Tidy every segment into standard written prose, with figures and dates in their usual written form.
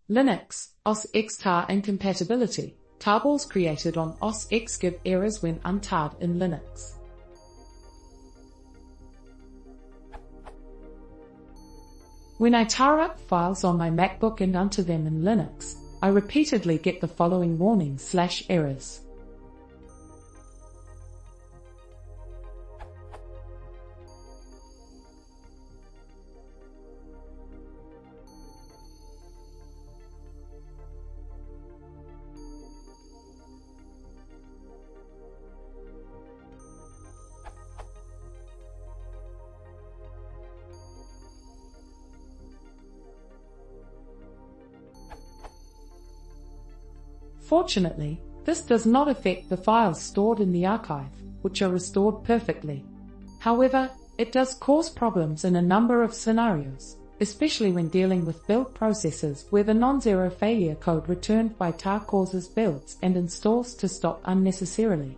Linux, OS X tar incompatibility. Tarballs created on OS X give errors when untarred in Linux. When I tar up files on my MacBook and untar them in Linux, I repeatedly get the following warnings/errors. Fortunately, this does not affect the files stored in the archive, which are restored perfectly. However, it does cause problems in a number of scenarios, especially when dealing with build processes where the non-zero failure code returned by tar causes builds and installs to stop unnecessarily.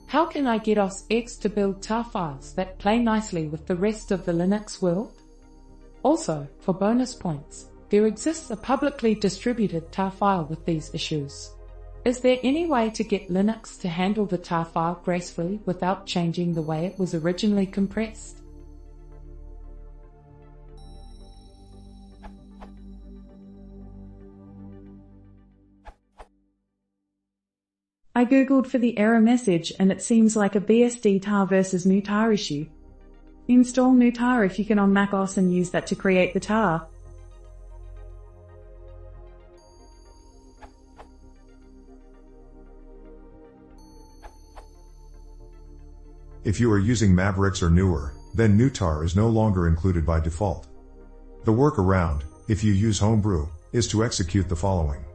How can I get OS X to build tar files that play nicely with the rest of the Linux world? Also, for bonus points, there exists a publicly distributed tar file with these issues. Is there any way to get Linux to handle the tar file gracefully without changing the way it was originally compressed? I googled for the error message and it seems like a BSD tar versus new tar issue. Install new tar if you can on macOS and use that to create the tar. If you are using Mavericks or newer, then new tar is no longer included by default. The workaround, if you use Homebrew, is to execute the following.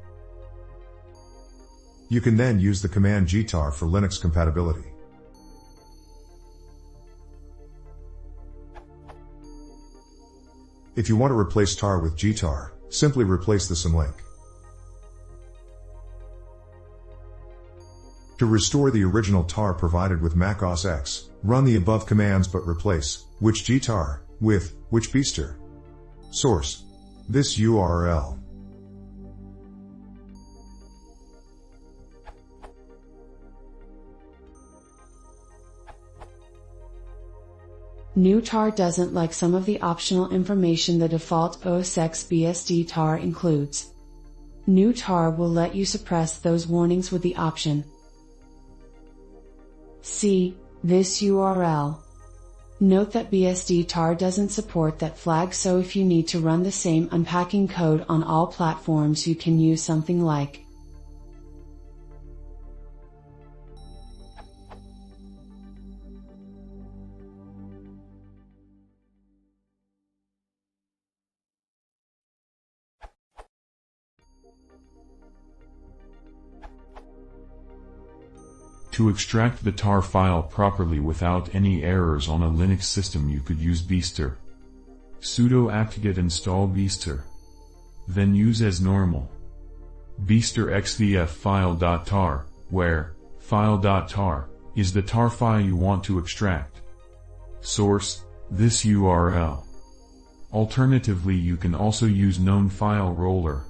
You can then use the command gtar for Linux compatibility. If you want to replace tar with gtar, simply replace the symlink. To restore the original tar provided with Mac OS X, run the above commands but replace which gtar with which beaster. Source: this URL. New tar doesn't like some of the optional information the default OS X BSD tar includes. New tar will let you suppress those warnings with the option See this URL. Note that BSD tar doesn't support that flag, so if you need to run the same unpacking code on all platforms, you can use something like To extract the tar file properly without any errors on a Linux system, you could use beaster. Sudo apt-get install beaster. Then use as normal. Beaster xvf file.tar, where file.tar is the tar file you want to extract. Source: this URL. Alternatively, you can also use GNOME file roller.